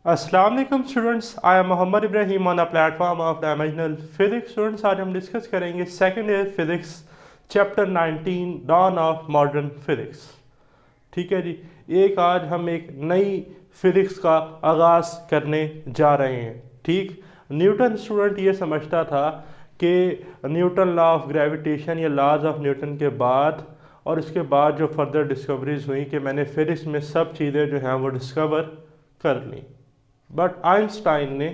अस्सलाम वालेकुम students, I am Mohammad Ibrahim on the platform of dimensional physics. Students, आज हम डिस्कस करेंगे second year physics chapter 19 dawn of modern physics. ठीक है जी। आज हम एक नई फिजिक्स का आगाज़ करने जा रहे हैं। ठीक, न्यूटन स्टूडेंट ये समझता था कि न्यूटन लॉ ऑफ ग्रेविटेशन या लॉज ऑफ न्यूटन के बाद और इसके बाद जो फर्दर डिस्कवरीज हुई कि मैंने फिजिक्स में सब चीज़ें जो हैं वो डिस्कवर कर ली। बट आइंस्टाइन ने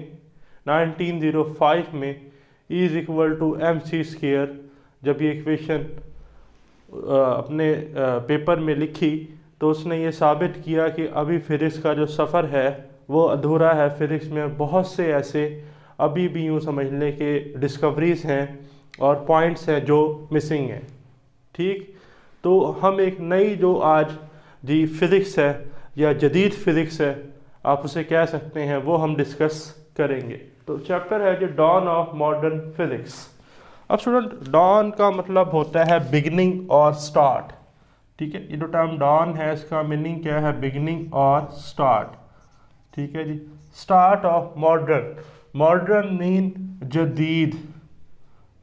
1905 में is equal to M C square जब ये इक्वेशन अपने पेपर में लिखी तो उसने ये साबित किया कि अभी फिजिक्स का जो सफ़र है वो अधूरा है। फिजिक्स में बहुत से ऐसे अभी भी यूँ समझ लें कि डिस्कवरीज हैं और पॉइंट्स हैं जो मिसिंग हैं। ठीक, तो हम एक नई जो आज जी फिज़िक्स है या जदीद फिज़िक्स है आप उसे कह सकते हैं, वो हम डिस्कस करेंगे। तो चैप्टर है जो डॉन ऑफ मॉडर्न फिज़िक्स। अब स्टूडेंट, डॉन का मतलब होता है बिगिनिंग और स्टार्ट। ठीक है, ये जो टर्म डॉन है इसका मीनिंग क्या है? बिगिनिंग और स्टार्ट। ठीक है जी। Start of modern, modern mean जदीद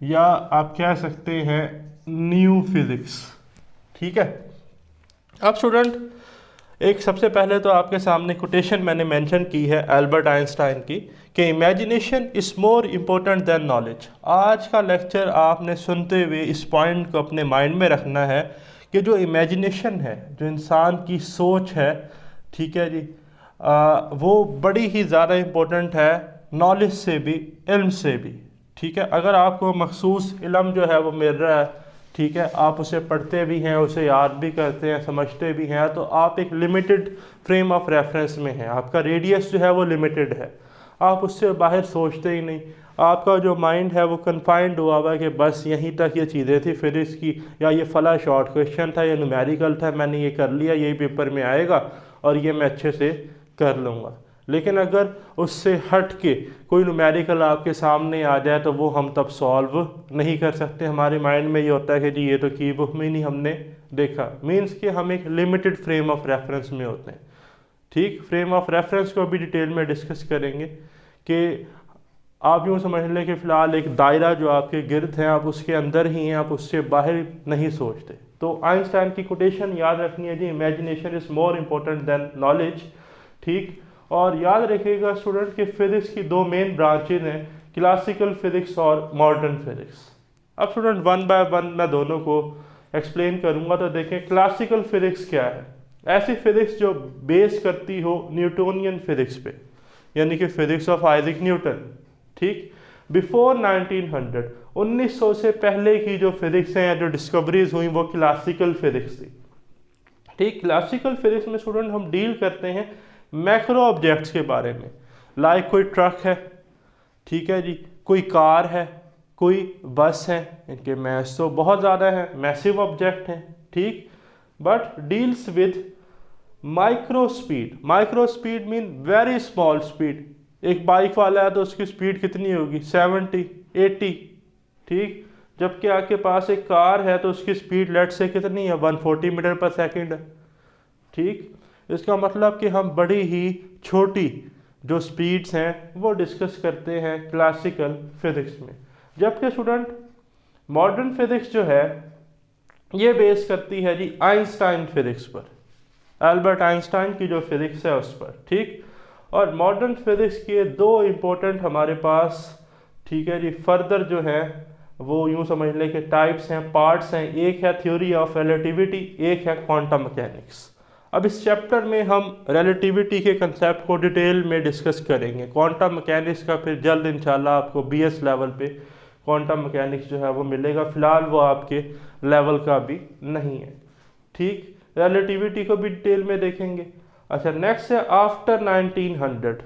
या आप कह सकते हैं न्यू फिज़िक्स। ठीक है। अब स्टूडेंट, एक सबसे पहले तो आपके सामने कोटेशन मैंने मेंशन की है एल्बर्ट आइंस्टाइन की कि imagination is more important than knowledge. आज का लेक्चर आपने सुनते हुए इस पॉइंट को अपने माइंड में रखना है कि जो इमेजिनेशन है, जो इंसान की सोच है, ठीक है जी, वो बड़ी ही ज़्यादा इम्पोर्टेंट है नॉलेज से भी, इल्म से भी। ठीक है, अगर आपको मखसूस इल्म जो है वो मिल रहा है, ठीक है, आप उसे पढ़ते भी हैं, उसे याद भी करते हैं, समझते भी हैं, तो आप एक लिमिटेड फ्रेम ऑफ रेफरेंस में हैं। आपका रेडियस जो है वो लिमिटेड है, आप उससे बाहर सोचते ही नहीं। आपका जो माइंड है वो कन्फाइंड हुआ हुआ है कि बस यहीं तक ये चीज़ें थी फिजिक्स की, या ये फला शॉर्ट क्वेश्चन था या न्यूमेरिकल था, मैंने ये कर लिया, यही पेपर में आएगा और ये मैं अच्छे से कर लूँगा। लेकिन अगर उससे हट के कोई न्यूमेरिकल आपके सामने आ जाए तो वो हम तब सॉल्व नहीं कर सकते। हमारे माइंड में ये होता है कि जी ये तो की बुक में नहीं हमने देखा। मीन्स कि हम एक लिमिटेड फ्रेम ऑफ रेफरेंस में होते हैं। ठीक, फ्रेम ऑफ रेफरेंस को भी डिटेल में डिस्कस करेंगे कि आप यूँ समझ लें कि फ़िलहाल एक दायरा जो आपके गिर्द है, आप उसके अंदर ही हैं, आप उससे बाहर नहीं सोचते। तो आइंस्टाइन की कोटेशन याद रखनी है जी, imagination is more important than knowledge. ठीक, और याद रखिएगा स्टूडेंट कि फिजिक्स की दो मेन ब्रांचेज हैं, क्लासिकल फिजिक्स और मॉडर्न फिजिक्स। अब स्टूडेंट वन बाय वन मैं दोनों को एक्सप्लेन करूंगा। तो देखें क्लासिकल फिजिक्स क्या है। ऐसी फिजिक्स जो बेस करती हो न्यूटोनियन फिजिक्स पे, यानी कि फिजिक्स ऑफ आइजैक न्यूटन। ठीक, बिफोर 1900, 1900 से पहले की जो फिजिक्स हैं या जो डिस्कवरीज हुई वो क्लासिकल फिजिक्स थी। ठीक, क्लासिकल फिजिक्स में स्टूडेंट हम डील करते हैं मैक्रो ऑब्जेक्ट्स के बारे में। लाइक कोई ट्रक है, ठीक है जी, कोई कार है, कोई बस है, इनके मैस तो बहुत ज़्यादा है, मैसिव ऑब्जेक्ट हैं। ठीक, but deals with micro speed. Micro speed mean very small speed. एक बाइक वाला है तो उसकी स्पीड कितनी होगी? 70, 80। ठीक, जबकि आपके पास एक कार है तो उसकी स्पीड लेट से कितनी है? 140 मीटर पर सेकेंड है। ठीक, इसका मतलब कि हम बड़ी ही छोटी जो स्पीड्स हैं वो डिस्कस करते हैं क्लासिकल फिजिक्स में। जबकि स्टूडेंट मॉडर्न फिजिक्स जो है ये बेस करती है जी आइंस्टाइन फिजिक्स पर, एल्बर्ट आइंस्टाइन की जो फिजिक्स है उस पर। ठीक, और मॉडर्न फिजिक्स के दो इम्पोर्टेंट हमारे पास, ठीक है जी, फर्दर जो है वो यूँ समझ लें कि टाइप्स हैं, पार्ट्स हैं। एक है थ्योरी ऑफ रिलेटिविटी, एक है क्वांटम मैकेनिक्स। अब इस चैप्टर में हम रिलेटिविटी के कंसेप्ट को डिटेल में डिस्कस करेंगे। क्वांटम मैकेनिक्स का फिर जल्द इंशाल्लाह आपको बीएस लेवल पे क्वांटम मैकेनिक्स जो है वो मिलेगा, फिलहाल वो आपके लेवल का भी नहीं है। ठीक, रिलेटिविटी को भी डिटेल में देखेंगे। अच्छा, नेक्स्ट है आफ्टर 1900,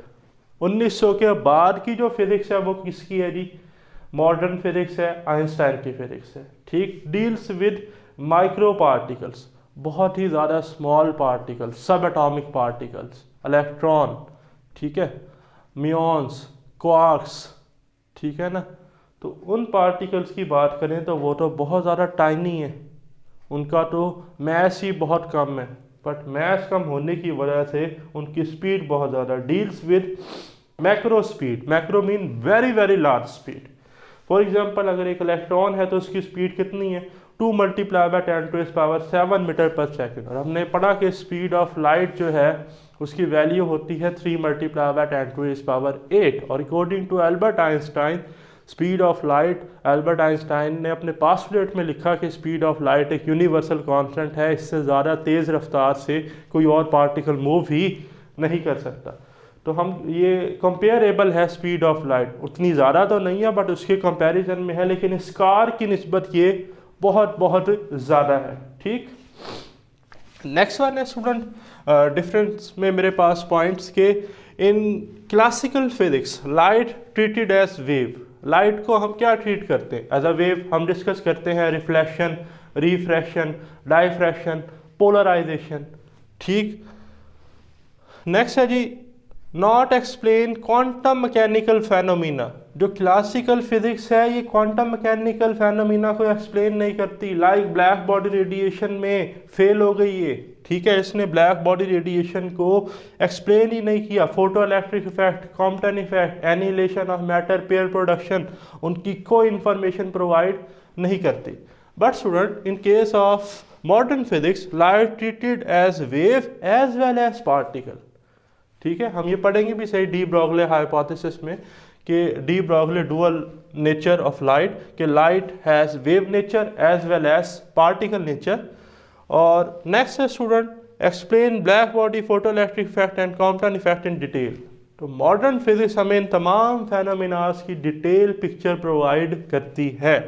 1900 के बाद की जो फिजिक्स है वो किसकी है जी? मॉडर्न फिजिक्स है, आइंस्टाइन की फिजिक्स है। ठीक, डील्स विद माइक्रो पार्टिकल्स, बहुत ही ज़्यादा स्मॉल पार्टिकल्स, सब एटॉमिक पार्टिकल्स, इलेक्ट्रॉन, ठीक है, म्यून्स, क्वार्क्स, ठीक है ना। तो उन पार्टिकल्स की बात करें तो वो तो बहुत ज़्यादा टाइनी है, उनका तो मैस ही बहुत कम है। बट मास कम होने की वजह से उनकी स्पीड बहुत ज़्यादा, deals with macro speed, macro mean very very large speed. For example अगर एक इलेक्ट्रॉन है तो उसकी स्पीड कितनी है, 2 मल्टीप्लाई बाय 10⁻⁷ मीटर पर सेकेंड। और हमने पढ़ा कि स्पीड ऑफ लाइट जो है उसकी वैल्यू होती है 3 मल्टीप्लाई बाय 10⁸ और according to Albert Einstein speed of light, Albert Einstein ने अपने पास्टुलेट में लिखा कि स्पीड ऑफ लाइट एक यूनिवर्सल कांस्टेंट है, इससे ज़्यादा तेज़ रफ्तार से कोई और पार्टिकल मूव ही नहीं कर सकता। तो हम ये कंपेरेबल है स्पीड ऑफ लाइट, उतनी ज़्यादा तो नहीं है बट उसके कंपैरिजन में है, लेकिन इस कार की निस्बत ये बहुत बहुत ज़्यादा है। ठीक, नेक्स्ट वन है स्टूडेंट डिफरेंस में मेरे पास पॉइंट्स के in classical physics light treated as wave, light को हम क्या ट्रीट करते हैं, एज अ वेव। हम डिस्कस करते हैं रिफ्लेक्शन, रिफ्रैक्शन, डाइफ्रैक्शन, पोलराइजेशन। ठीक, नेक्स्ट है जी not explain quantum mechanical phenomena. जो क्लासिकल फिजिक्स है ये क्वांटम मैकेनिकल फेनोमिना को एक्सप्लेन नहीं करती, लाइक ब्लैक बॉडी रेडिएशन में फेल हो गई ये। ठीक है, इसने ब्लैक बॉडी रेडिएशन को एक्सप्लेन ही नहीं किया। Photo electric effect, Compton effect, annihilation of matter, pair production, उनकी कोई इंफॉर्मेशन प्रोवाइड नहीं करती। But student in case of modern physics light treated as wave as well as particle. ठीक है, हम ये पढ़ेंगे भी सही डी ब्रॉगले हाइपोथेसिस में कि de Broglie dual nature of light, कि light has wave nature as well as particle nature. और नेक्स्ट है student explain black body, photo electric effect and Compton effect in detail. तो modern physics हमें इन तमाम फेनोमिनास की डिटेल पिक्चर प्रोवाइड करती है।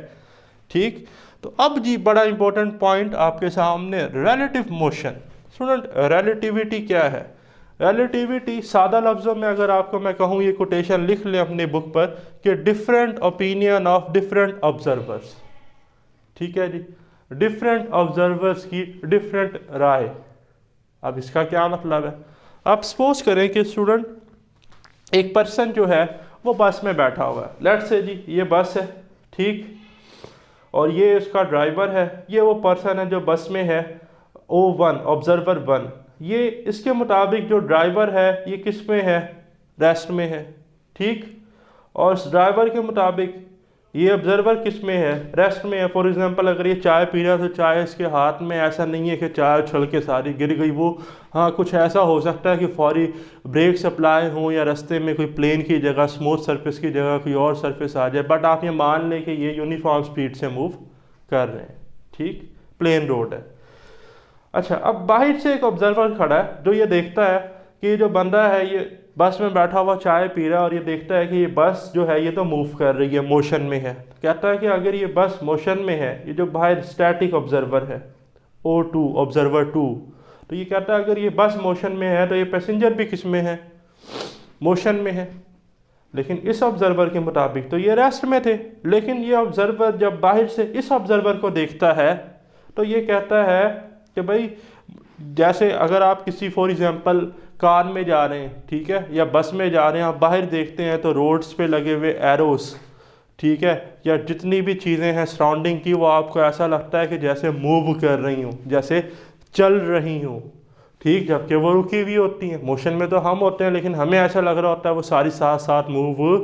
ठीक, तो अब जी बड़ा इंपॉर्टेंट पॉइंट आपके सामने, रिलेटिव मोशन। स्टूडेंट रिलेटिविटी क्या है? रिलेटिविटी सादा लफ्ज़ों में अगर आपको मैं कहूँ, ये कोटेशन लिख लें अपने बुक पर कि different opinion of different observers. ठीक है जी, डिफरेंट ऑब्जर्वर्स की डिफरेंट राय। अब इसका क्या मतलब है? आप सपोज करें कि स्टूडेंट एक पर्सन जो है वो बस में बैठा हुआ है, लेट्स से जी ये बस है, ठीक, और ये उसका ड्राइवर है, ये वो पर्सन है जो बस में है, O1 ऑब्जर्वर 1। ये इसके मुताबिक जो ड्राइवर है ये किस में है? रेस्ट में है। ठीक, और इस ड्राइवर के मुताबिक ये ऑब्जर्वर किस में है? रेस्ट में है। फॉर एग्जांपल अगर ये चाय पी रहा है तो चाय इसके हाथ में ऐसा नहीं है कि चाय उछल के सारी गिर गई, वो हाँ कुछ ऐसा हो सकता है कि फौरी ब्रेक सप्लाई हो या रास्ते में कोई प्लेन की जगह, स्मूथ सरफेस की जगह कोई और सरफेस आ जाए, बट आप ये मान लें कि ये यूनिफॉर्म स्पीड से मूव कर रहे हैं। ठीक, प्लेन रोड है। अच्छा, अब बाहर से एक ऑब्जर्वर खड़ा है जो ये देखता है कि जो बंदा है ये बस में बैठा हुआ चाय पी रहा है, और ये देखता है कि ये बस जो है ये तो मूव कर रही है, मोशन में है। तो कहता है कि अगर ये बस मोशन में है, ये जो बाहर स्टैटिक ऑब्जर्वर है O2 ऑब्जर्वर 2, तो ये कहता है अगर ये बस मोशन में है तो ये पैसेंजर भी किस में है? मोशन में है। लेकिन इस ऑब्जर्वर के मुताबिक तो ये रेस्ट में थे, लेकिन ये ऑब्जर्वर जब बाहर से इस ऑब्जर्वर को देखता है तो ये कहता है कि भाई जैसे अगर आप किसी फॉर एग्जांपल कार में जा रहे हैं, ठीक है, या बस में जा रहे हैं, आप बाहर देखते हैं तो रोड्स पे लगे हुए एरोस, ठीक है, या जितनी भी चीज़ें हैं सराउंडिंग की, वो आपको ऐसा लगता है कि जैसे मूव कर रही हूँ, जैसे चल रही हूँ। ठीक, जबकि वो रुकी हुई होती हैं। मोशन में तो हम होते हैं लेकिन हमें ऐसा लग रहा होता है वो सारी साथ साथ मूव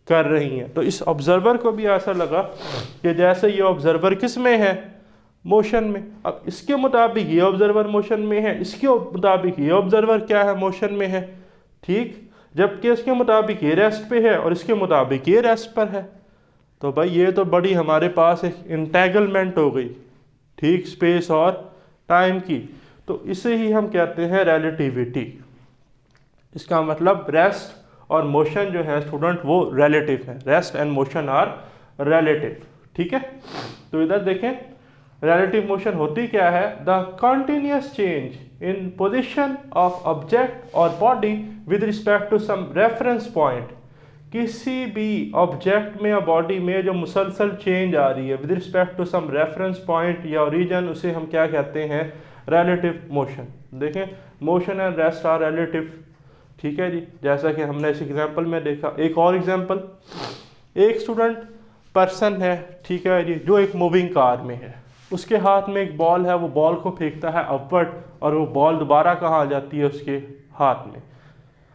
कर रही हैं। तो इस ऑब्जर्वर को भी ऐसा लगा कि जैसे ये ऑब्जर्वर किस में है? मोशन में। अब इसके मुताबिक ये ऑब्जर्वर मोशन में है, इसके मुताबिक ये ऑब्जर्वर क्या है? मोशन में है। ठीक, जबकि इसके मुताबिक ये रेस्ट पे है और इसके मुताबिक ये रेस्ट पर है। तो भाई ये तो बड़ी हमारे पास एक इंटेगलमेंट हो गई, ठीक, स्पेस और टाइम की। तो इसे ही हम कहते हैं रिलेटिविटी। इसका मतलब रेस्ट और मोशन जो है स्टूडेंट वो रिलेटिव है, rest and motion are relative. ठीक है, तो इधर देखें रिलेटिव मोशन होती क्या है? The continuous change in position of object और body with respect to some reference point. किसी भी ऑब्जेक्ट में या बॉडी में जो मुसलसल चेंज आ रही है with respect to some reference point या ओरिजिन, उसे हम क्या कहते हैं? Relative motion. देखें, motion and rest are relative. ठीक है जी, जैसा कि हमने इस एग्जांपल में देखा। एक और एग्जांपल, एक स्टूडेंट पर्सन है, ठीक है जी, जो एक मूविंग कार में है। उसके हाथ में एक बॉल है, वो बॉल को फेंकता है अपवर्ड और वो बॉल दोबारा कहाँ आ जाती है, उसके हाथ में।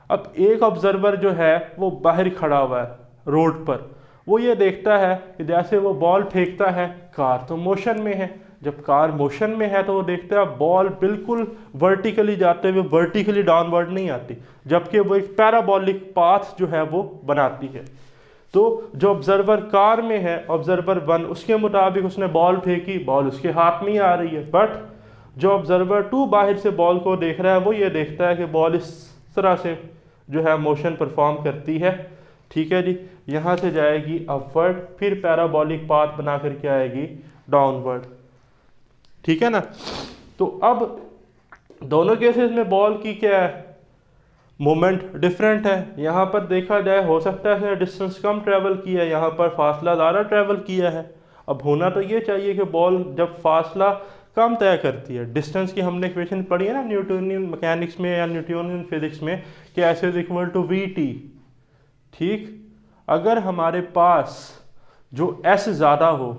अब एक ऑब्जर्वर जो है वो बाहर खड़ा हुआ है रोड पर, वो ये देखता है कि जैसे वो बॉल फेंकता है, कार तो मोशन में है, जब कार मोशन में है तो वो देखता है बॉल बिल्कुल वर्टिकली जाते हुए वर्टिकली डाउनवर्ड नहीं आती, जबकि वो एक पैराबोलिक पाथ जो है वो बनाती है। तो जो ऑब्जर्वर कार में है, ऑब्जर्वर 1, उसके मुताबिक उसने बॉल फेंकी, बॉल उसके हाथ में ही आ रही है। बट जो ऑब्जर्वर 2 बाहर से बॉल को देख रहा है, वो ये देखता है कि बॉल इस तरह से जो है मोशन परफॉर्म करती है। ठीक है जी, यहाँ से जाएगी अपवर्ड, फिर पैराबोलिक पाथ बना करके आएगी डाउनवर्ड। ठीक है ना। तो अब दोनों केसेस में बॉल की क्या है, मोमेंट डिफरेंट है। यहाँ पर देखा जाए हो सकता है डिस्टेंस कम ट्रैवल किया है, यहाँ पर फासला ज़्यादा ट्रैवल किया है। अब होना तो ये चाहिए कि बॉल जब फासला कम तय करती है, डिस्टेंस की हमने इक्वेशन पढ़ी है ना न्यूटोनियन मैकेनिक्स में या न्यूटोनियन फिजिक्स में, कि S is equal to V T. ठीक, अगर हमारे पास जो एस ज़्यादा हो,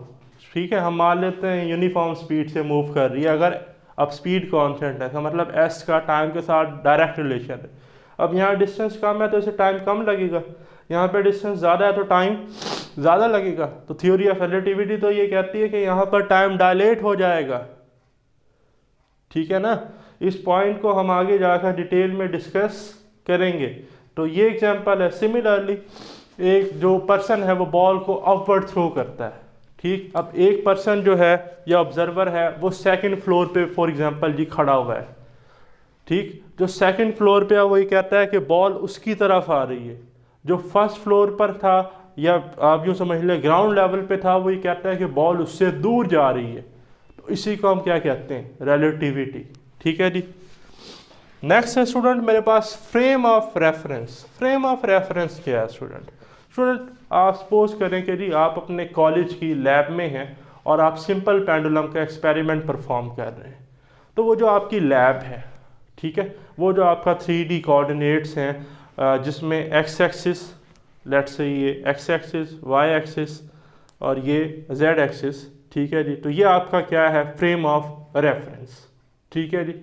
ठीक है, हम मान लेते हैं यूनिफॉर्म स्पीड से मूव कर रही है, अगर अब स्पीड कांस्टेंट है, तो मतलब एस का टाइम के साथ डायरेक्ट रिलेशन है। अब यहाँ डिस्टेंस कम है तो इसे टाइम कम लगेगा, यहाँ पे डिस्टेंस ज़्यादा है तो टाइम ज़्यादा लगेगा। तो थ्योरी ऑफ रिलेटिविटी तो ये कहती है कि यहाँ पर टाइम डायलेट हो जाएगा। ठीक है ना, इस पॉइंट को हम आगे जाकर डिटेल में डिस्कस करेंगे। तो ये एग्जांपल है। सिमिलरली एक जो पर्सन है वो बॉल को अपवर्ड थ्रो करता है। ठीक, अब एक पर्सन जो है या ऑब्जर्वर है वो सेकंड फ्लोर पे फॉर एग्जांपल जी खड़ा हुआ है। ठीक, जो सेकंड फ्लोर पे है वो ये कहता है कि बॉल उसकी तरफ आ रही है। जो फर्स्ट फ्लोर पर था या आप यूँ समझ लें ग्राउंड लेवल पे था, वो ये कहता है कि बॉल उससे दूर जा रही है। तो इसी को हम क्या कहते हैं, रिलेटिविटी। ठीक है जी। नेक्स्ट है स्टूडेंट मेरे पास frame of reference. Frame of reference क्या है स्टूडेंट? स्टूडेंट आप सपोज करें कि जी आप अपने कॉलेज की लैब में हैं और आप सिंपल पेंडुलम का एक्सपेरिमेंट परफॉर्म कर रहे हैं। तो वो जो आपकी लैब है, ठीक है, वो जो आपका 3D कोऑर्डिनेट्स हैं जिसमें एक्स एक्सिस, लेट्स से ये एक्स एक्सिस, वाई एक्सिस और ये जेड एक्सिस, ठीक है जी, तो ये आपका क्या है, फ्रेम ऑफ रेफरेंस। ठीक है जी।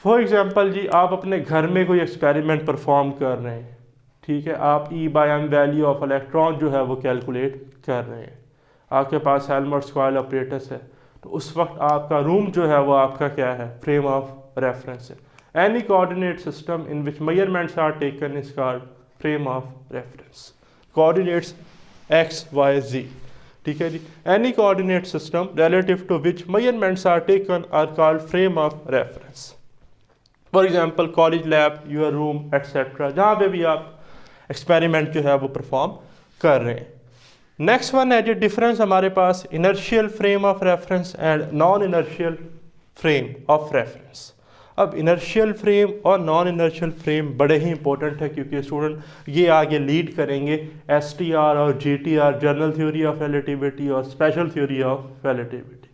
फॉर एग्जांपल जी आप अपने घर में कोई एक्सपेरिमेंट परफॉर्म कर रहे हैं, ठीक है, आप E/m वैल्यू ऑफ इलेक्ट्रॉन जो है वो कैलकुलेट कर रहे हैं, आपके पास हेल्महोल्ट्ज़ कॉइल ऑपरेटर्स है, तो उस वक्त आपका रूम जो है वो आपका क्या है, फ्रेम ऑफ रेफरेंस है। Any coordinate system in which measurements are taken is called frame of reference. Coordinates x, y, z, ठीक है जी। Any coordinate system relative to which measurements are taken are called frame of reference. For example college lab, your room etcetera, जहाँ पे भी आप experiment जो है वो परफॉर्म कर रहे हैं। नेक्स्ट वन है जो डिफरेंस हमारे पास inertial frame of reference and non inertial frame of reference. अब इनर्शियल फ्रेम और नॉन इनर्शियल फ्रेम बड़े ही इंपॉर्टेंट है, क्योंकि स्टूडेंट ये आगे लीड करेंगे STR और GTR, general theory of relativity और स्पेशल थ्योरी ऑफ रिलेटिविटी।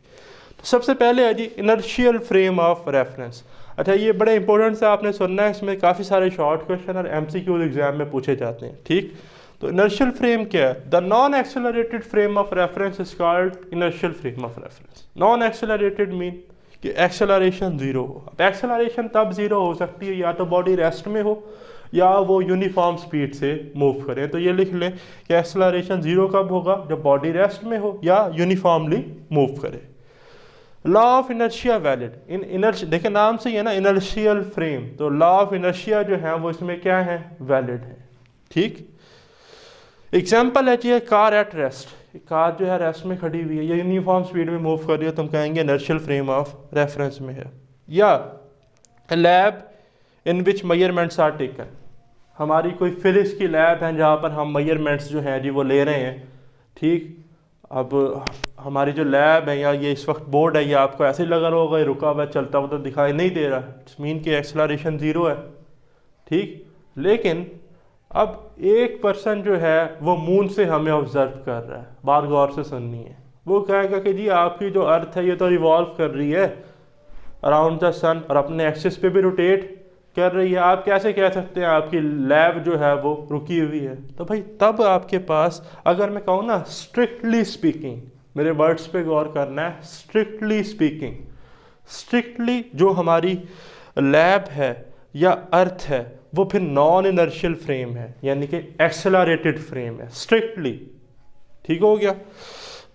तो सबसे पहले है जी इनर्शियल फ्रेम ऑफ रेफरेंस। अच्छा, ये बड़े इंपॉर्टेंट से आपने सुनना है, इसमें काफ़ी सारे शॉर्ट क्वेश्चन और MCQ एग्जाम में पूछे जाते हैं। ठीक, तो इनर्शियल फ्रेम क्या है? The non accelerated frame of reference is called inertial frame of reference. Non accelerated mean कि एक्सेलरेशन जीरो हो। अब एक्सेलरेशन तब जीरो हो सकती है या तो बॉडी रेस्ट में हो या वो यूनिफॉर्म स्पीड से मूव करें। तो ये लिख लें कि एक्सेलरेशन जीरो कब होगा, जब बॉडी रेस्ट में हो या यूनिफॉर्मली मूव करे। Law of inertia valid in inertia, देखिए नाम से ही है ना इनर्शियल फ्रेम, तो लॉ ऑफ इनर्शिया जो है वो इसमें क्या है, वैलिड है। ठीक, एग्जाम्पल है जी कार एट रेस्ट, कार जो है रेस्ट में खड़ी हुई है, ये यूनिफॉर्म स्पीड में मूव कर रही है, तो हम कहेंगे इनर्शियल फ्रेम ऑफ रेफरेंस में है। या lab in which measurements are taken, हमारी कोई फिजिक्स की लैब है जहाँ पर हम मेजरमेंट्स जो हैं जी वो ले रहे हैं। ठीक, अब हमारी जो लैब है या ये इस वक्त बोर्ड है, ये आपको ऐसे ही लगा रहा होगा, ये रुका हुआ चलता हुआ तो दिखाई नहीं दे रहा, इट्स मीन कि एक्सेलरेशन जीरो है। ठीक, लेकिन अब एक पर्सन जो है वो मून से हमें ऑब्जर्व कर रहा है, बात गौर से सुननी है। वो कहेगा कि जी आपकी जो अर्थ है ये तो रिवॉल्व कर रही है अराउंड द सन और अपने एक्सिस पे भी रोटेट कर रही है, आप कैसे कह सकते हैं आपकी लैब जो है वो रुकी हुई है? तो भाई तब आपके पास, अगर मैं कहूँ ना स्ट्रिक्टली स्पीकिंग, मेरे वर्ड्स पे गौर करना है, स्ट्रिक्टली स्पीकिंग, स्ट्रिक्टली जो हमारी लैब है या अर्थ है वो फिर नॉन इनर्शियल फ्रेम है, यानी कि एक्सेलरेटेड फ्रेम है स्ट्रिक्टली। ठीक हो गया।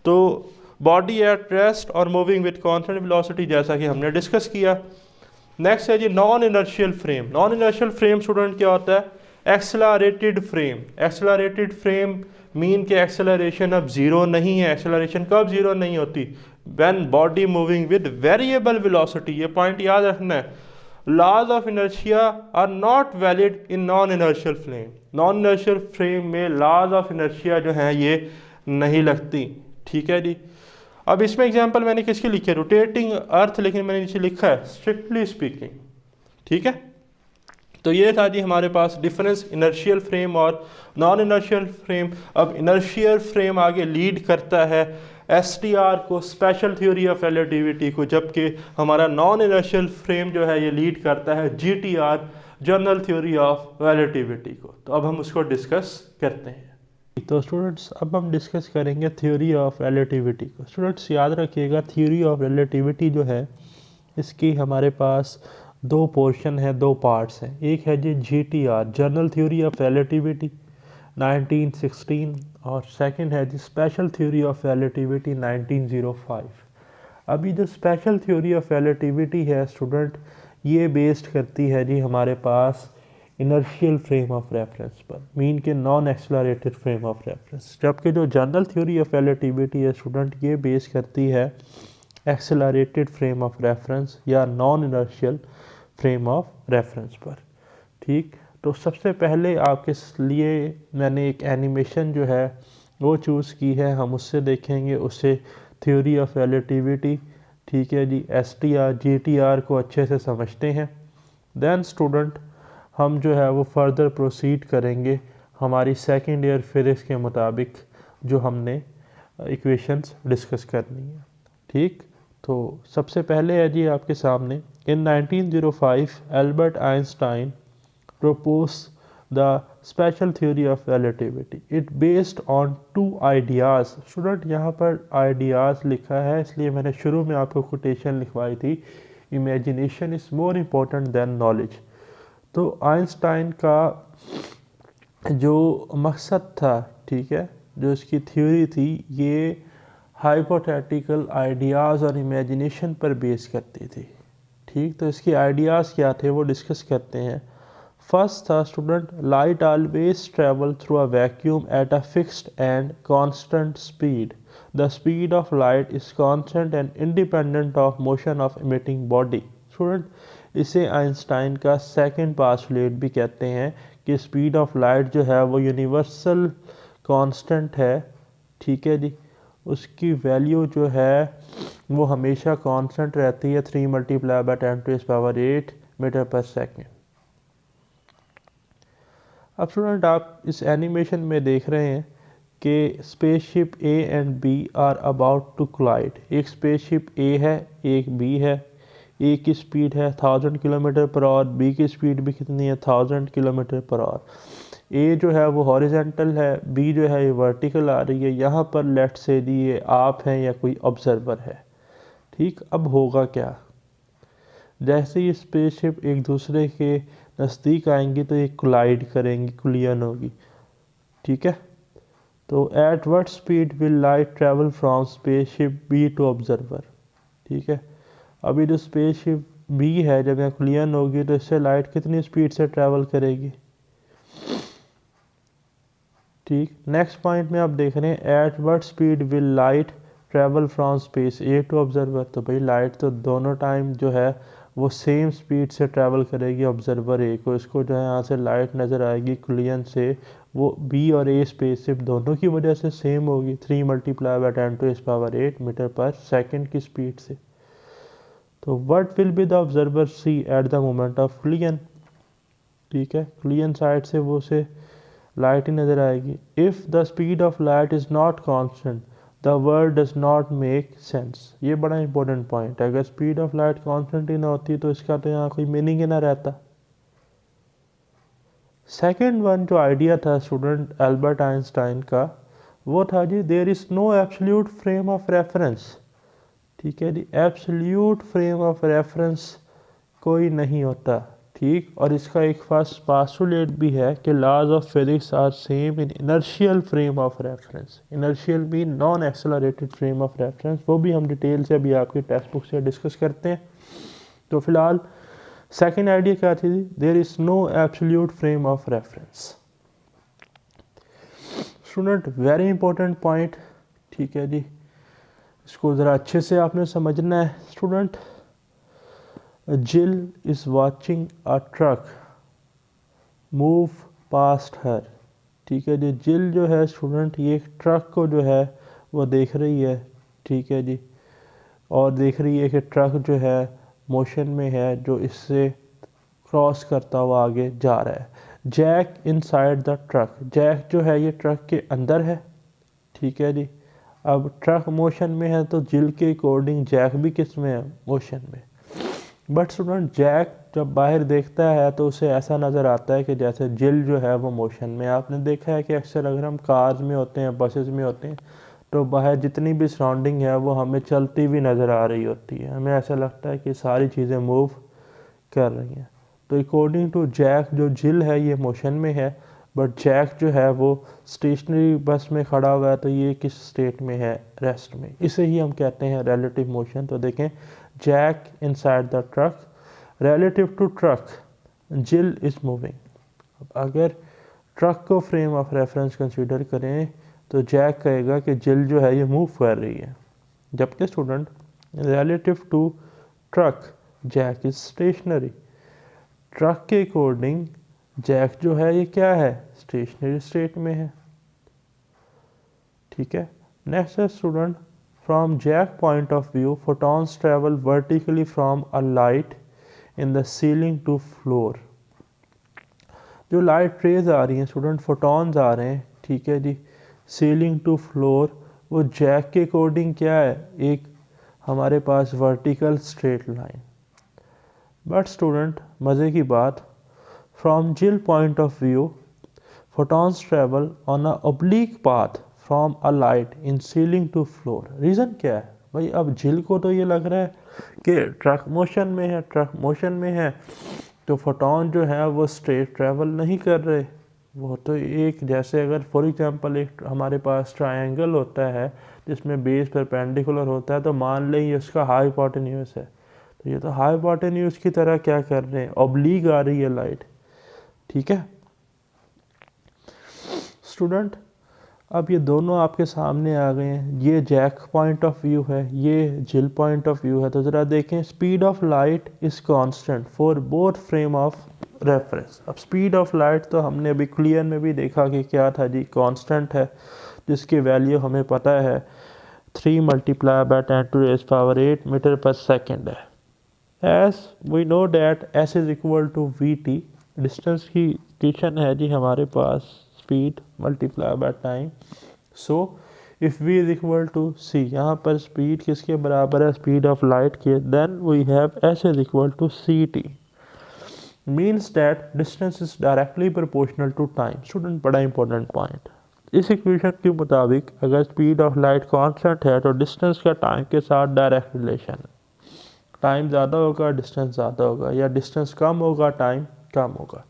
तो बॉडी एट रेस्ट और मूविंग विद कॉन्स्टेंट वेलोसिटी जैसा कि हमने डिस्कस किया। नेक्स्ट है जी non inertial frame. Non inertial frame student क्या होता है? Accelerated frame. Accelerated frame mean के एक्सेलरेशन अब जीरो नहीं है। एक्सेलरेशन कब जीरो नहीं होती? When body moving with variable velocity. ये पॉइंट याद रखना है। Laws of inertia are not valid in non inertial frame. Non inertial frame में लॉज ऑफ इनर्शिया जो है ये नहीं लगती। ठीक है जी। अब इसमें एग्जांपल मैंने किसकी लिखी है? रोटेटिंग अर्थ, लेकिन मैंने नीचे लिखा है स्ट्रिक्टली स्पीकिंग। ठीक है। तो ये था जी हमारे पास डिफरेंस इनर्शियल फ्रेम और नॉन इनर्शियल फ्रेम। अब इनर्शियल फ्रेम आगे लीड करता है एसटीआर को, स्पेशल थ्योरी ऑफ रिलेटिविटी को, जबकि हमारा नॉन इनर्शियल फ्रेम जो है ये लीड करता है GTR, general theory of relativity को। तो अब हम उसको डिस्कस करते हैं। तो स्टूडेंट्स अब हम डिस्कस करेंगे थ्योरी ऑफ रिलेटिविटी को। स्टूडेंट्स याद रखिएगा थ्योरी ऑफ रिलेटिविटी जो है इसकी हमारे पास दो पोर्शन है, दो पार्ट्स हैं। एक है जी GTR, general theory of relativity 1916, और सेकंड है जी स्पेशल थ्योरी ऑफ रिलेटिविटी 1905। अभी जो स्पेशल थ्योरी ऑफ रिलेटिविटी है स्टूडेंट, ये बेस्ड करती है जी हमारे पास इनर्शियल फ्रेम ऑफ रेफरेंस पर, मीन के non accelerated frame of reference. जबकि जो जनरल थ्योरी ऑफ रिलेटिविटी है स्टूडेंट, ये बेस करती है एक्सेलरेटेड फ्रेम ऑफ रेफरेंस या non inertial frame of reference पर। ठीक। तो सबसे पहले आपके लिए मैंने एक एनिमेशन जो है वो चूज़ की है, हम उससे देखेंगे, उससे थ्योरी ऑफ रिलेटिविटी, ठीक है जी, एसटीआर जीटीआर को अच्छे से समझते हैं। देन स्टूडेंट हम जो है वो फर्दर प्रोसीड करेंगे हमारी सेकेंड ईयर फिजिक्स के मुताबिक जो हमने इक्वेशंस डिस्कस करनी है। ठीक। तो सबसे पहले है जी आपके सामने इन 1905 Albert Einstein proposed the special theory of relativity. It based on two ideas. Student यहाँ पर ideas लिखा है, इसलिए मैंने शुरू में आपको कोटेशन लिखवाई थी, imagination is more important than knowledge। तो आइंस्टाइन का जो मकसद था, ठीक है, जो इसकी थ्योरी थी, ये हाइपोथेटिकल आइडियाज़ और इमेजिनेशन पर बेस करती थी। ठीक। तो इसके आइडियाज़ क्या थे वो डिस्कस करते हैं। फर्स्ट था student, light always travel through a vacuum at a fixed and constant speed. The speed of light is constant and independent of motion of emitting body. Student इसे आइंस्टाइन का second postulate भी कहते हैं कि speed of light जो है वो universal constant है। ठीक है जी। उसकी वैल्यू जो है वो हमेशा कांस्टेंट रहती है, 3 × 10⁸ मीटर पर सेकेंड। अब स्टूडेंट आप इस एनिमेशन में देख रहे हैं कि spaceship A and B are about to collide. एक स्पेसशिप ए है, एक बी है। ए की स्पीड है 1000 किलोमीटर पर आवर, बी की स्पीड भी कितनी है 1000 किलोमीटर पर आवर। ए जो है वो हॉरिजेंटल है, बी जो है ये वर्टिकल आ रही है। यहाँ पर लेट से जी ये आप हैं या कोई ऑब्जर्वर है। ठीक। अब होगा क्या, जैसे ही स्पेसशिप एक दूसरे के नज़दीक आएंगी तो ये कोलाइड करेंगी, कोलिजन होगी। ठीक है। तो at what speed will light travel from spaceship B to observer. ठीक है। अभी जो स्पेसशिप बी है जब यहाँ कोलिजन होगी तो इससे लाइट कितनी स्पीड से ट्रैवल करेगी। ठीक। नेक्स्ट पॉइंट में आप देख रहे हैं at what speed will light travel from space A to observer. तो भाई लाइट तो दोनों टाइम जो है वो सेम स्पीड से ट्रैवल करेगी ऑब्जर्वर ए को। इसको जो है यहाँ से लाइट नज़र आएगी कोलिजन से, वो बी और ए स्पेसशिप दोनों की वजह से सेम होगी, 3 × 10⁸ मीटर पर सेकेंड की स्पीड से। तो what will be the observer see at the moment of collision. ठीक है। कोलिजन साइड से वो से लाइट ही नज़र आएगी। If the speed of light is not constant the word does not make sense. ये बड़ा इंपॉर्टेंट पॉइंट है। अगर स्पीड ऑफ लाइट कांस्टेंट ही ना होती तो इसका तो यहाँ कोई मीनिंग ही ना रहता। सेकेंड वन जो आइडिया था स्टूडेंट एल्बर्ट आइंस्टाइन का, वो था जी there is no absolute frame of reference. ठीक है जी, एब्सोल्यूट फ्रेम ऑफ रेफरेंस कोई नहीं होता। ठीक, और इसका एक फर्स्ट पास्टुलेट भी है कि laws of physics are same in inertial frame of reference. Inertial mean non accelerated frame of reference, वो भी हम डिटेल से अभी आपके टेक्स्ट बुक से डिस्कस करते हैं। तो फिलहाल सेकेंड आइडिया क्या थी, there is no absolute frame of reference. Student very important point, ठीक है जी, इसको ज़रा अच्छे से आपने समझना है। Student, Jill is watching a truck move past her. ठीक है जी, जिल जो है स्टूडेंट ये एक ट्रक को जो है वो देख रही है। ठीक है जी, और देख रही है कि ट्रक जो है मोशन में है, जो इससे क्रॉस करता हुआ आगे जा रहा है। Jack inside the truck, Jack जो है ये ट्रक के अंदर है। ठीक है जी, अब ट्रक मोशन में है तो जिल के अकॉर्डिंग जैक भी किस में है, मोशन में। बट स्टूडेंट जैक जब बाहर देखता है तो उसे ऐसा नज़र आता है कि जैसे जिल जो है वो मोशन में। आपने देखा है कि अक्सर अगर हम कार्स में होते हैं, बसेस में होते हैं, तो बाहर जितनी भी सराउंडिंग है वो हमें चलती हुई नज़र आ रही होती है, हमें ऐसा लगता है कि सारी चीज़ें मूव कर रही हैं। तो अकॉर्डिंग टू जैक जो जिल है ये मोशन में है, बट जैक जो है वो स्टेशनरी बस में खड़ा हुआ है, तो ये किस स्टेट में है, रेस्ट में। इसे ही हम कहते हैं रिलेटिव मोशन। तो देखें, Jack inside the truck relative to truck Jill is moving. अगर ट्रक को फ्रेम ऑफ रेफरेंस कंसीडर करें तो जैक कहेगा कि जिल जो है ये मूव कर रही है, जबकि student relative to truck Jack is stationary. Truck के अकॉर्डिंग जैक जो है ये क्या है, स्टेशनरी स्टेट में है। ठीक है, नेक्स्ट है student, from Jack point of view photons travel vertically from a light in the ceiling to floor. जो लाइट रेज आ रही हैं स्टूडेंट, फोटॉन्स आ रहे हैं, ठीक है जी, सीलिंग टू फ्लोर, वो जैक के अकॉर्डिंग क्या है, एक हमारे पास vertical straight line. But student मज़े की बात, from Jill point of view photons travel on a oblique path from a light in ceiling to floor. Reason क्या है भाई, अब जिल को तो ये लग रहा है कि ट्रक मोशन में है, ट्रक मोशन में है, तो फोटॉन जो है वो स्ट्रेट ट्रैवल नहीं कर रहे। वो तो एक, जैसे अगर फॉर एग्जांपल एक हमारे पास ट्रायंगल होता है जिसमें बेस परपेंडिकुलर होता है, तो मान लें ये उसका हाई हाइपोटेन्यूज है, तो ये तो हाई हाइपोटेन्यूज की तरह क्या कर रहे हैं, ऑब्लिक आ रही है लाइट। ठीक है स्टूडेंट, अब ये दोनों आपके सामने आ गए हैं, ये जैक पॉइंट ऑफ व्यू है, ये जिल पॉइंट ऑफ व्यू है। तो ज़रा देखें, speed of light is constant for both frame of reference. अब स्पीड ऑफ लाइट तो हमने अभी क्लियर में भी देखा कि क्या था जी, कांस्टेंट है, जिसकी वैल्यू हमें पता है 3 मल्टीप्लाई बाय 10⁸ मीटर पर सेकेंड है। As we know that S is equal to V T, distance की इक्वेशन है जी हमारे पास, speed multiply by time. So if v is equal to c, यहाँ पर स्पीड किसके बराबर है, स्पीड ऑफ लाइट के, then we have s is equal to ct, means that distance is directly proportional to time. Student बड़ा important point, इस equation के मुताबिक अगर स्पीड ऑफ लाइट कांस्टेंट है तो डिस्टेंस का टाइम के साथ डायरेक्ट रिलेशन है। टाइम ज़्यादा होगा डिस्टेंस ज़्यादा होगा, या डिस्टेंस कम होगा टाइम कम होगा।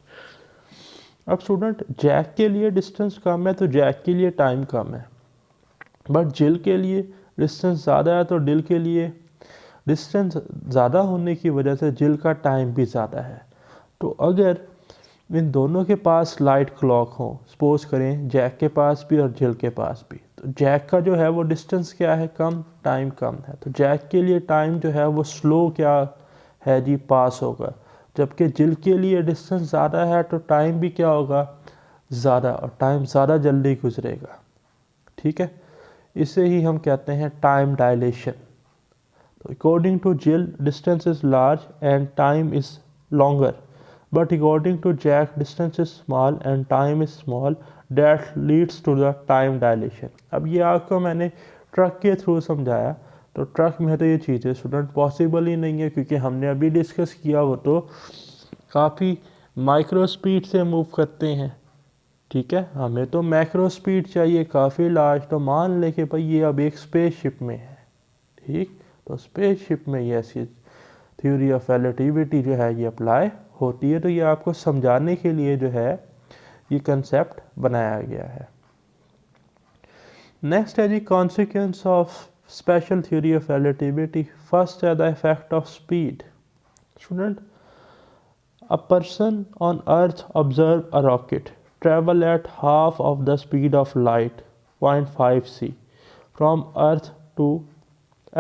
अब स्टूडेंट जैक के लिए डिस्टेंस कम है तो जैक के लिए टाइम कम है, बट जिल के लिए डिस्टेंस ज़्यादा है तो जिल के लिए डिस्टेंस ज़्यादा होने की वजह से जिल का टाइम भी ज़्यादा है। तो अगर इन दोनों के पास लाइट क्लॉक हो, सपोज करें जैक के पास भी और जिल के पास भी, तो जैक का जो है वो डिस्टेंस क्या है, कम, टाइम कम है, तो जैक के लिए टाइम जो है वो स्लो क्या है जी, पास होगा। जबकि जिल के लिए डिस्टेंस ज़्यादा है तो टाइम भी क्या होगा, ज़्यादा, और टाइम ज़्यादा जल्दी गुजरेगा। ठीक है, इसे ही हम कहते हैं टाइम डायलेशन। तो according to Jill distance is large and time is longer, but according to Jack distance is small and time is small, that leads to the time dilation. अब ये आपको मैंने ट्रक के थ्रू समझाया, तो truck में तो ये चीज़ें स्टूडेंट पॉसिबल ही नहीं है, क्योंकि हमने अभी डिस्कस किया वो तो काफ़ी माइक्रो स्पीड से मूव करते हैं। ठीक है, हमें तो मैक्रो स्पीड चाहिए काफ़ी लार्ज, तो मान ले कि भाई ये अब एक स्पेसशिप में है, ठीक, तो स्पेसशिप में ये ऐसी थ्योरी ऑफ रिलेटिविटी जो है ये अप्लाई होती है। तो ये आपको समझाने के लिए जो है ये कंसेप्ट बनाया गया है। नेक्स्ट है जी consequence of special theory of relativity. First है the effect of speed. Student, a person on earth observe a rocket travel at half of the speed of light, 0.5 c, from earth to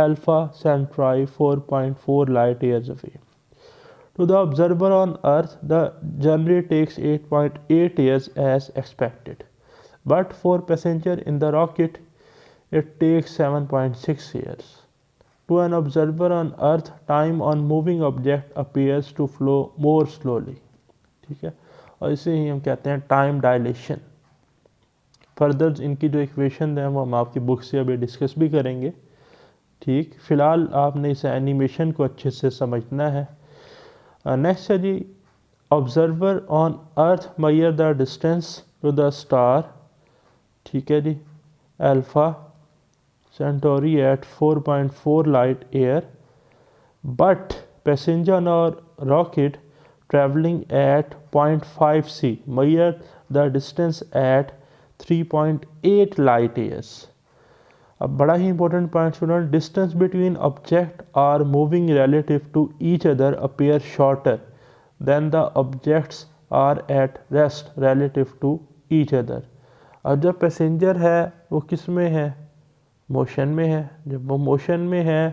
Alpha Centauri, 4.4 light years away. To the observer on earth, the journey takes 8.8 years as expected, but for passenger in the rocket, it takes 7.6 years. To an observer on earth, time on moving object appears to flow more slowly. ठीक है, और इसे ही हम कहते हैं time dilation. Further इनकी जो equation है वो हम आपकी बुक से अभी डिस्कस भी करेंगे। ठीक, फिलहाल आपने इस एनिमेशन को अच्छे से समझना है। नेक्स्ट है जी observer on earth measure the distance to the star, ठीक है जी, alpha Centauri at 4.4 light year, but passenger or rocket traveling at 0.5 c measure the distance at 3.8 light years. अब बड़ा ही important point student, distance between object are moving relative to each other appear shorter than the objects are at rest relative to each other. अब जब passenger है वो किस में है, मोशन में है। जब वो मोशन में है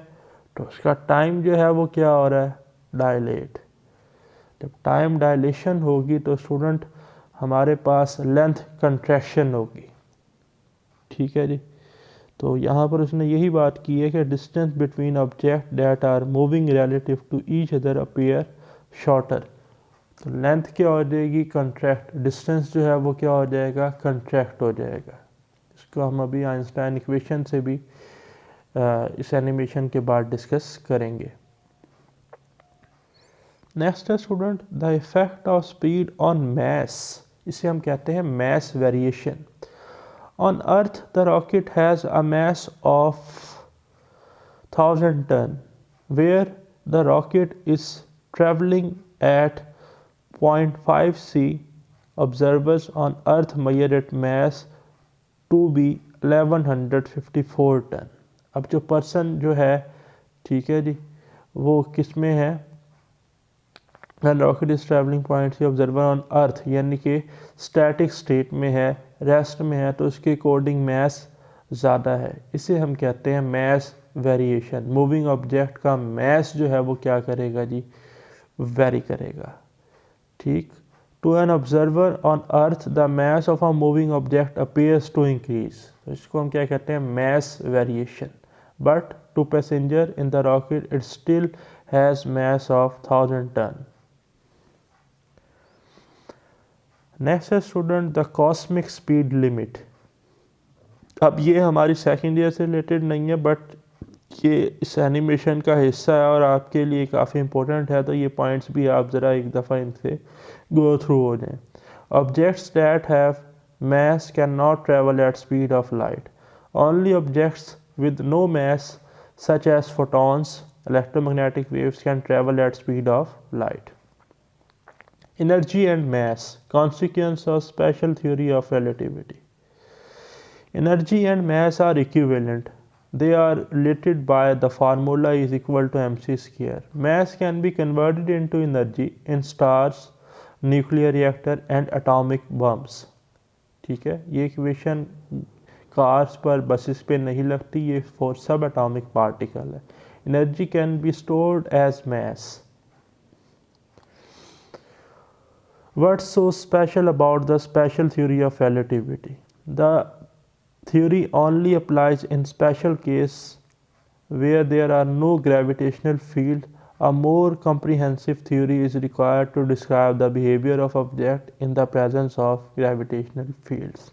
तो उसका टाइम जो है वो क्या हो रहा है, डायलेट। जब टाइम डायलेशन होगी तो स्टूडेंट हमारे पास लेंथ कंट्रैक्शन होगी। ठीक है जी, तो यहाँ पर उसने यही बात की है कि distance between object that are moving relative to each other appear shorter. तो लेंथ क्या हो जाएगी, कंट्रैक्ट, डिस्टेंस जो है वो क्या हो जाएगा, कंट्रैक्ट हो जाएगा। इसको हम अभी आइंस्टाइन इक्वेशन से भी इस एनिमेशन के बाद डिस्कस करेंगे। नेक्स्ट है student the effect of speed on mass. इसे हम कहते हैं mass variation. On earth the rocket has a mass of 1000 ton where the rocket is travelling at 0.5 c. Observers on earth measure its mass to be 1154 ton. अब जो person जो है, ठीक है जी, वो किस में है, रॉकेट इज ट्रैवलिंग पॉइंट से ऑब्जर्वर ऑन अर्थ यानी कि स्टैटिक स्टेट में है, रेस्ट में है, तो उसके अकॉर्डिंग मैस ज़्यादा है। इसे हम कहते हैं मैस वेरिएशन। मूविंग ऑब्जेक्ट का मैस जो है वो क्या करेगा जी, वेरी करेगा। ठीक, To an observer on Earth, the mass of a moving object appears to increase. तो इसको हम क्या कहते हैं, mass variation. But to passenger in the rocket, it still has mass of 1000 ton. Next है student the cosmic speed limit. अब ये हमारी सेकेंड ईयर से रिलेटेड नहीं है, बट ये इस एनिमेशन का हिस्सा है और आपके लिए काफ़ी इंपॉर्टेंट है, तो ये पॉइंट्स भी आप ज़रा एक दफ़ा इनसे गो थ्रू हो जाएं। Objects that have mass cannot travel at speed of light. Only objects with no mass such as photons, electromagnetic waves can travel at speed of light. Energy and mass, consequence of special theory of relativity. Energy and mass are equivalent. They are related by the formula is equal to mc square. Mass can be converted into energy in stars, nuclear reactor and atomic bombs. ठीक है, ये equation cars पर buses पे नहीं लगती, ये for सब atomic particle है। Energy can be stored as mass. What's so special about the special theory of relativity? The theory only applies in special case where there are no gravitational field. A more comprehensive theory is required to describe the behavior of object in the presence of gravitational fields.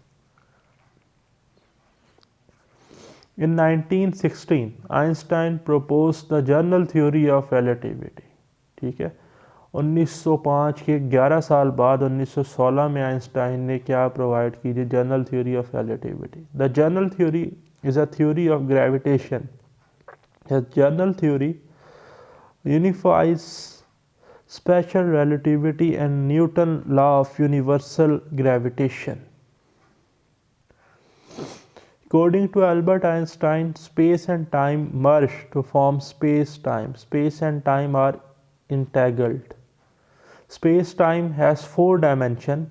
In 1916, Einstein proposed the general theory of relativity. ठीक है, 1905 के 11 साल बाद 1916 में Einstein ने क्या provide की थी? General theory of relativity. The general theory is a theory of gravitation. The general theory unifies special relativity and Newton's law of universal gravitation. According to Albert Einstein, space and time merge to form space-time. Space and time are entangled. Space-time has 4 dimensions: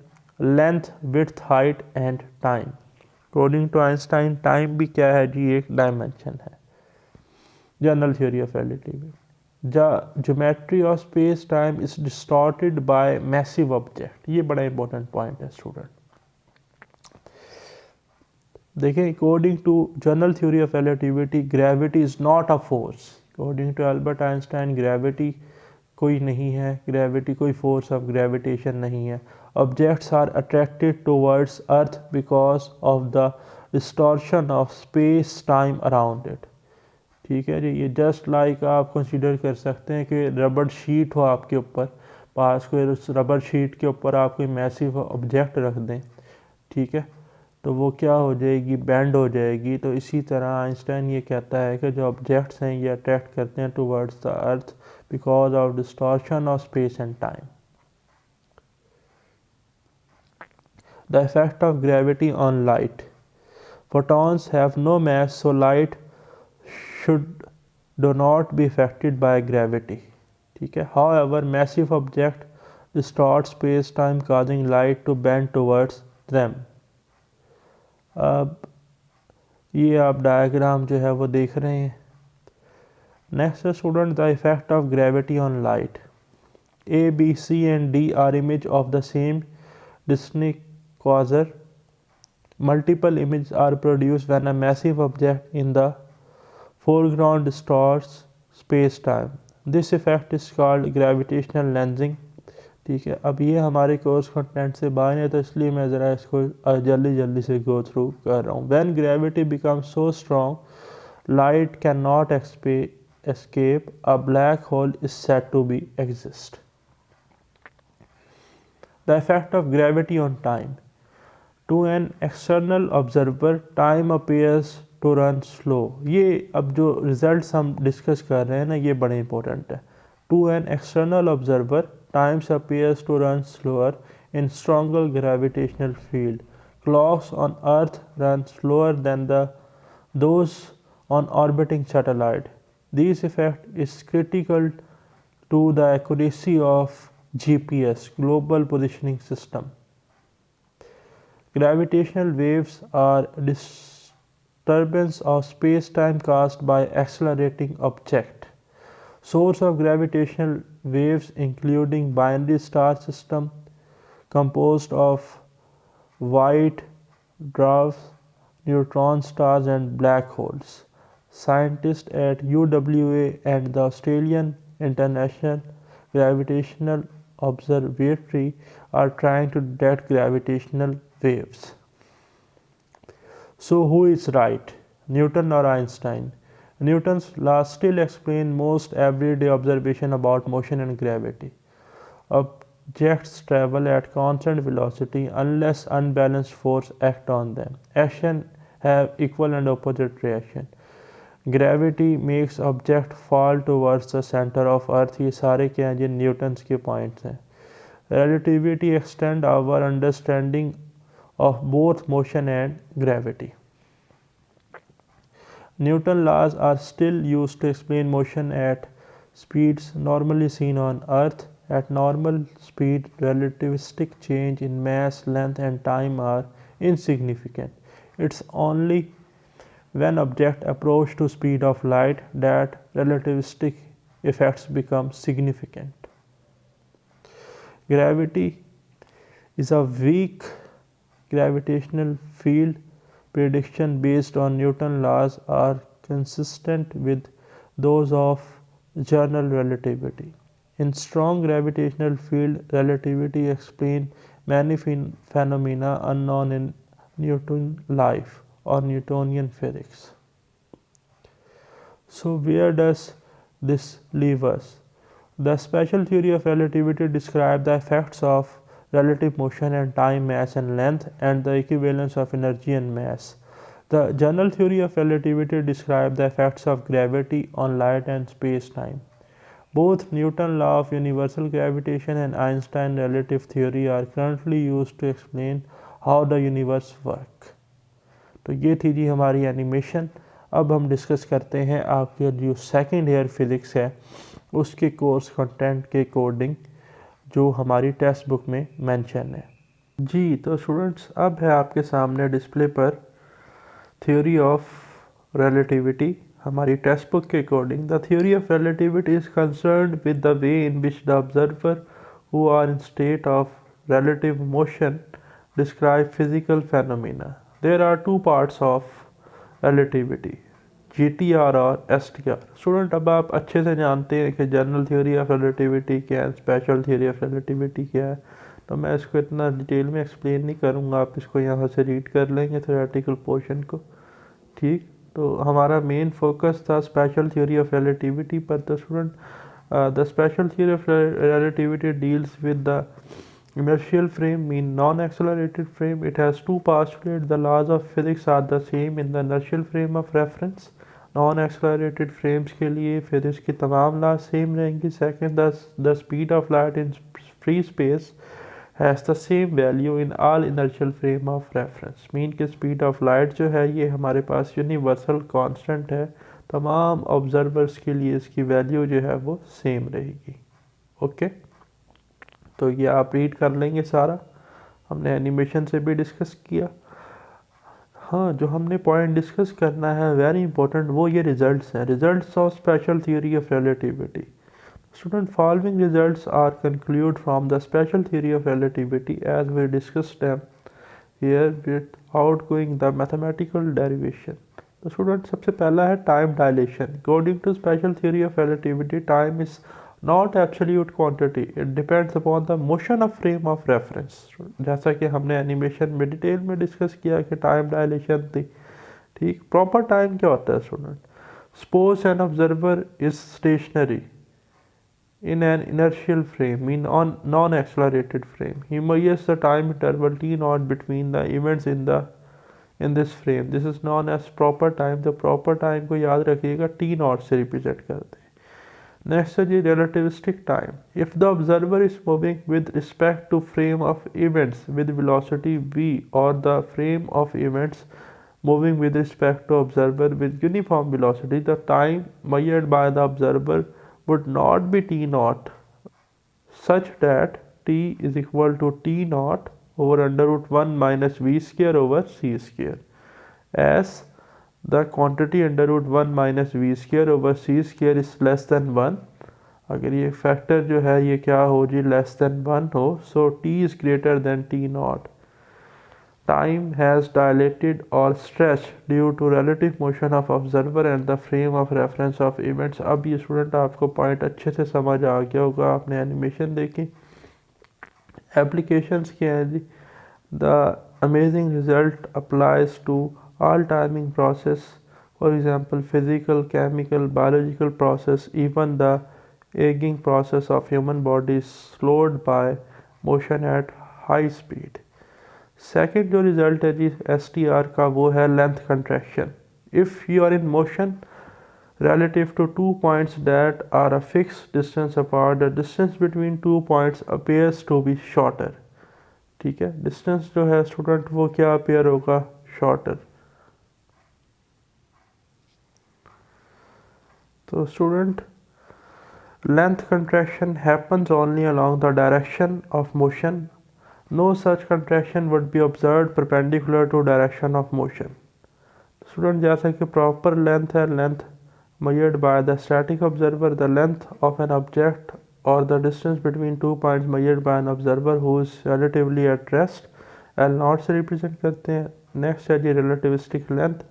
length, width, height and time. According to Einstein, time भी क्या है जी? एक dimension है। General theory of relativity. The geometry of space-time is distorted by massive object. ये बड़ा important point है student. देखें, according to general theory of relativity, gravity is not a force. According to Albert Einstein, gravity कोई नहीं है, gravity कोई force of gravitation नहीं है। Objects are attracted towards Earth because of the distortion of space-time around it. ठीक है जी। ये just like आप कंसीडर कर सकते हैं कि रबड़ शीट हो आपके ऊपर पास, कोई उस रबड़ शीट के ऊपर आप कोई मैसिव ऑब्जेक्ट रख दें, ठीक है, तो वो क्या हो जाएगी? बैंड हो जाएगी। तो इसी तरह आइंस्टाइन ये कहता है कि जो ऑब्जेक्ट्स हैं ये अट्रैक्ट करते हैं towards the earth because of distortion of space and time. The effect of gravity on light. Photons have no mass, so light should do not be affected by gravity. ठीक है। However, massive object distort space-time causing light to bend towards them. अब ये आप diagram जो है वो देख रहे हैं। Next student, the effect of gravity on light. A, B, C and D are image of the same distinct quasar. Multiple images are produced when a massive object in the foreground distorts space-time. This effect is called gravitational lensing. ठीक है। अब ये हमारे course content से बाहर है तो इसलिए मैं ज़रा इसको जल्दी से गो थ्रू कर रहा हूँ। When gravity becomes so strong, light cannot escape. A black hole is said to be exist. The effect of gravity on time. To an external observer, time appears to run slow. ये अब जो results हम discuss कर रहे हैं ना, ये बड़े इंपॉर्टेंट है। To an external observer, time appears to run slower in stronger gravitational field. Clocks on Earth run slower than those on orbiting satellite. This effect is critical to the accuracy of GPS, Global Positioning System. Gravitational waves are disturbance of space-time caused by accelerating object. Source of gravitational waves including binary star system composed of white dwarfs, neutron stars and black holes. Scientists at UWA and the Australian International Gravitational Observatory are trying to detect gravitational waves. So who is right, Newton or Einstein? Newton's laws still explain most everyday observation about motion and gravity. Objects travel at constant velocity unless unbalanced force act on them. Action have equal and opposite reaction. Gravity makes object fall towards the center of earth. ये सारे क्या हैं? ये Newton's के points हैं। Relativity extend our understanding of both motion and gravity. Newton's laws are still used to explain motion at speeds normally seen on Earth. At normal speed, relativistic change in mass, length and time are insignificant. It's only when objects approach to speed of light that relativistic effects become significant. Gravity is a weak gravitational field. Prediction based on Newton's laws are consistent with those of general relativity. In strong gravitational field, relativity explains many phenomena unknown in Newtonian life or Newtonian physics. So where does this leave us? The special theory of relativity describes the effects of relative motion and time, mass and length, and the equivalence of energy and mass. The general theory of relativity describes the effects of gravity on light and space-time. Both Newton's law of universal gravitation and Einstein's relative theory are currently used to explain how the universe works. तो ये थी जी हमारी animation. अब हम discuss करते हैं आपके जो सेकेंड ईयर फिज़िक्स है उसके कोर्स कंटेंट के अकॉर्डिंग जो हमारी टेक्स्ट बुक में मेंशन है जी। तो स्टूडेंट्स अब है आपके सामने डिस्प्ले पर थ्योरी ऑफ रिलेटिविटी हमारी टेक्स्ट बुक के according. The theory of relativity is concerned with the way in which the observer who are in state of relative motion describe physical phenomena. There are two parts of relativity, GTR और STR। Student अब आप अच्छे से जानते हैं कि general theory of relativity क्या है, स्पेशल थ्योरी ऑफ रिलेटिविटी क्या है, तो मैं इसको इतना डिटेल में एक्सप्लेन नहीं करूँगा, आप इसको यहाँ से रीड कर लेंगे थ्योरेटिकल पोर्शन को। ठीक, तो हमारा मेन फोकस था स्पेशल थ्योरी ऑफ रिलेटिविटी पर। The student the special theory of relativity deals with the inertial frame, mean non-accelerated frame. It has two postulates. The laws of physics are the same in the inertial frame of reference. Non-accelerated frames के लिए physics की तमाम laws same रहेंगी। Second, the speed of light in free space has the same value in all inertial frame of reference. Mean कि speed of light जो है ये हमारे पास universal constant है, तमाम observers के लिए इसकी value जो है वो same रहेगी। ओके तो ये आप रीड कर लेंगे सारा, हमने एनिमेशन से भी डिस्कस किया। हाँ, जो हमने पॉइंट डिस्कस करना है वेरी इंपॉर्टेंट वो ये रिजल्ट्स हैं, results of special theory of relativity. Student following results are conclude from the special theory of relativity as we discussed them here without going the mathematical derivation. तो student सबसे पहला है time dilation. According to special theory of relativity time is not absolute quantity, it depends upon the motion of frame of reference। जैसा कि हमने animation में detail में discuss किया कि टाइम डायलेशन थी। ठीक, प्रॉपर टाइम क्या होता है student? Suppose an observer is stationary in an inertial frame, mean on non-accelerated frame. He measures the time interval t naught between the events in this frame. This is known as proper time। the proper time को याद रखिएगा t naught से represent करते हैं। Next is relativistic time. If the observer is moving with respect to frame of events with velocity v or the frame of events moving with respect to observer with uniform velocity, the time measured by the observer would not be t naught such that t is equal to t naught over under root 1 minus v square over c square, as the quantity under root 1 minus v square over c square is less than 1। अगर ये factor जो है ये क्या हो जी less than 1 हो, सो t is greater than t naught। Time has dilated or stretched due to relative motion of observer and the frame of reference of events। अब ये स्टूडेंट आपको पॉइंट अच्छे से समझ आ गया होगा, आपने एनिमेशन देखी। एप्लीकेशंस क्या है जी? The amazing result applies to all timing process, for example physical, chemical, biological process, even the aging process of human body is slowed by motion at high speed। Second जो result है जी STR का वो है length contraction. If you are in motion relative to two points that are a fixed distance apart, the distance between two points appears to be shorter। ठीक है, distance जो है स्टूडेंट वो क्या अपेयर होगा? शॉर्टर। तो student length contraction happens only along the direction of motion। No such contraction would be observed perpendicular to direction of motion। Student जैसा कि प्रॉपर लेंथ है, length measured by the static observer, the length of an object or the distance between two points measured by an observer who is relatively at rest, L naught से represent करते हैं। Next है जी relativistic length।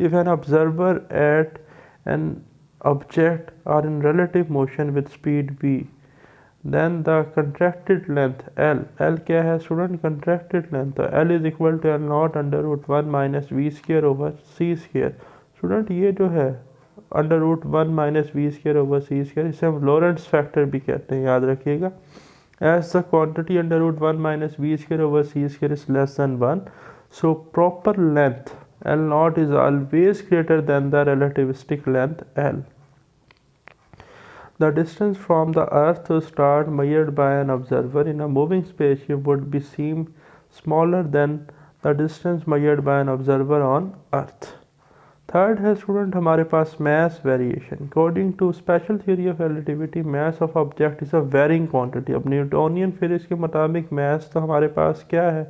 if an observer at an object are in relative motion with speed v, then the contracted length L क्या है student? contracted length L is equal to L naught under root 1 minus v square over c square। Student ये जो है √1 minus V square over C square, इसे हम Lorentz factor भी कहते हैं, याद रखिएगा। As the quantity √1 minus V square over C square is less than 1, so proper length L naught is always greater than the relativistic length L. The distance from the earth to star measured by an observer in a moving spaceship would be seem smaller than the distance measured by an observer on earth. Third है student हमारे पास mass variation. According to special theory of relativity, mass of object is a varying quantity. अब Newtonian physics के मुताबिक mass तो हमारे पास क्या है,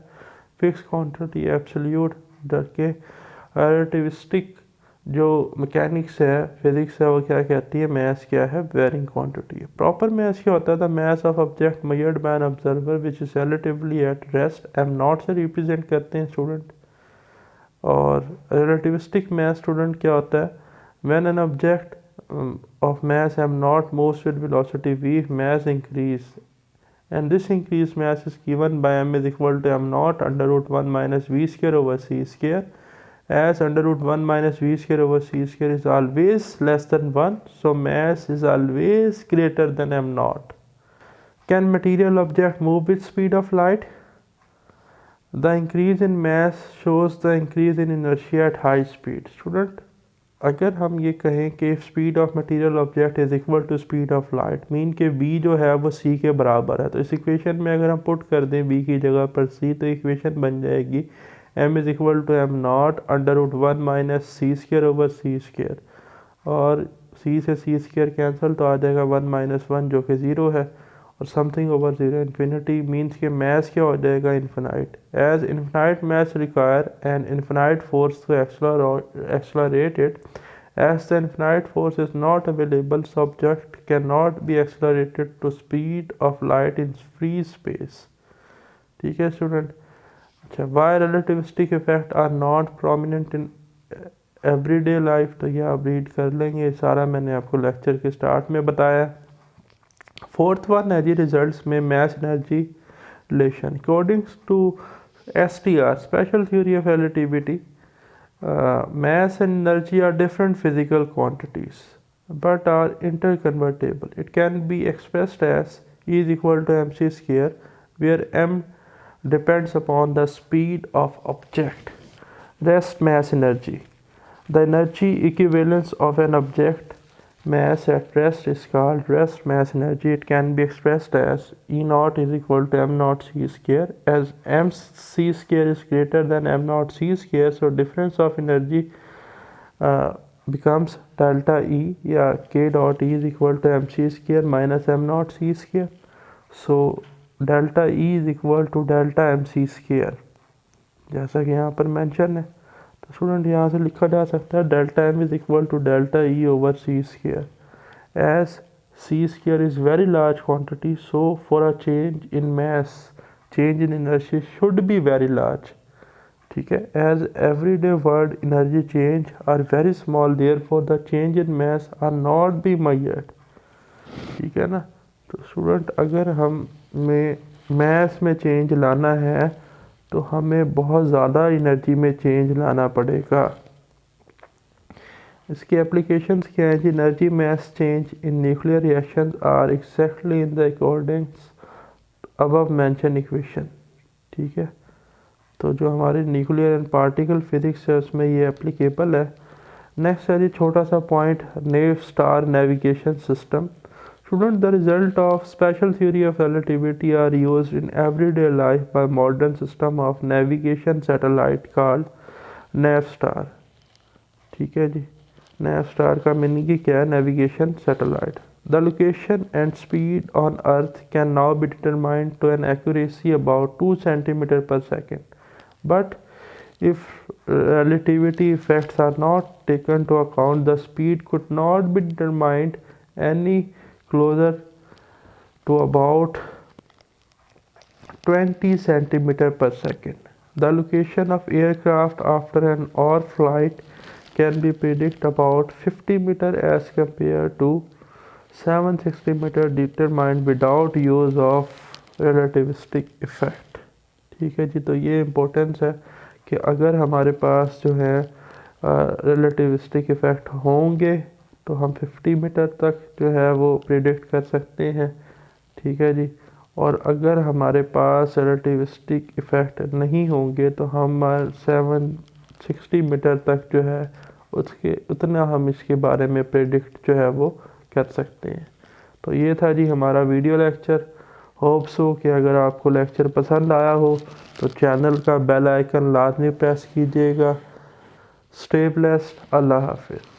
fix quantity, absolute, जबकि रिलेटिविस्टिक जो मैकेनिक्स है, फिजिक्स है, वो क्या कहती है, mass क्या है, वेरिंग क्वांटिटी है। प्रॉपर mass क्या होता है, the mass of object measured by an observer which is relatively at rest m not से रिप्रेजेंट करते हैं स्टूडेंट। और रिलेटिविस्टिक मैथ स्टूडेंट क्या होता है, when an object of mass m naught moves with velocity v, mass increase and this increased mass is given by m is equal to m naught √1 minus v square over c square, as √1 minus v square over c square is always less than 1, so mass is always greater than m naught. Can material object move with speed of light? The increase in mass shows the increase in inertia at high speed. Student अगर हम ये कहें कि speed of material object is equal to speed of light, mean के v जो है वो c के बराबर है, तो इस इक्वेशन में अगर हम पुट कर दें v की जगह पर c, तो इक्वेशन बन जाएगी m is equal to m nought √1 minus C square over C square, और c से c स्क्र कैंसिल तो आ जाएगा 1 माइनस 1 जो कि 0 है, और समथिंग ओवर 0 इन्फिनिटी मीन्स के मैथ क्या हो जाएगा, infinite. As infinite mass require an infinite force to accelerate it, as the infinite force is not available, subject can not be accelerated to speed of light in free space. ठीक है student. अच्छा, why relativistic effect are not prominent in everyday life, तो ये आप read कर लेंगे, सारा मैंने आपको लेक्चर के स्टार्ट में बताया। फोर्थ वन है जी रिजल्ट्स में mass energy relation. According to STR special theory of relativity, mass and energy are different physical quantities but are interconvertible. It can be expressed as E is equal to mc square, where m depends upon the speed of object. Rest mass energy. The energy equivalence of an object mass at rest is called rest mass energy. It can be expressed as E naught is equal to m naught c square, as m c square is greater than m naught c square, so difference of energy becomes delta E, या k dot E is equal to mc square minus m naught c square, so delta E is equal to delta mc square, जैसा कि यहाँ पर mention है। तो student यहाँ से लिखा जा सकता है delta M is equal to delta E over C square, as C square is very large quantity, so for a change in mass change in energy should be very large. ठीक है, as everyday world energy change are very small, therefore the change in mass are not be measured. ठीक है ना। तो student अगर हमें mess में change लाना है तो हमें बहुत ज़्यादा एनर्जी में चेंज लाना पड़ेगा। इसके एप्लीकेशंस क्या है जी, energy mass change in nuclear reactions are exactly in the accordings above mention equation. ठीक है, तो जो हमारी न्यूक्लियर एंड पार्टिकल फिजिक्स है उसमें ये एप्लीकेबल है। नेक्स्ट है जी छोटा सा point, naive star navigation system. Student, the result of special theory of relativity are used in everyday life by modern system of navigation satellite called NavStar. ठीक है जी, NavStar का मीनिंग क्या है, navigation satellite. The location and speed on Earth can now be determined to an accuracy about 2 centimeter per second. But if relativity effects are not taken to account, the speed could not be determined any closer to about 20 centimeter per second. The location of aircraft after an hour flight can be predicted about 50 meter as compared to 760 meter determined without use of relativistic effect. ठीक है जी, तो ये importance है कि अगर हमारे पास जो है रिलेटिविस्टिक इफ़ेक्ट होंगे तो हम 50 मीटर तक जो है वो प्रिडिक्ट कर सकते हैं। ठीक है जी। और अगर हमारे पास रिलेटिविस्टिक इफ़ेक्ट नहीं होंगे तो हम 760 मीटर तक जो है उसके उतना हम इसके बारे में प्रेडिक्ट जो है वो कर सकते हैं। तो ये था जी हमारा वीडियो लेक्चर। होप सो कि अगर आपको लेक्चर पसंद आया हो तो चैनल का बेल आइकन लाजमी प्रेस कीजिएगा। Stay blessed. अल्लाह हाफिज़।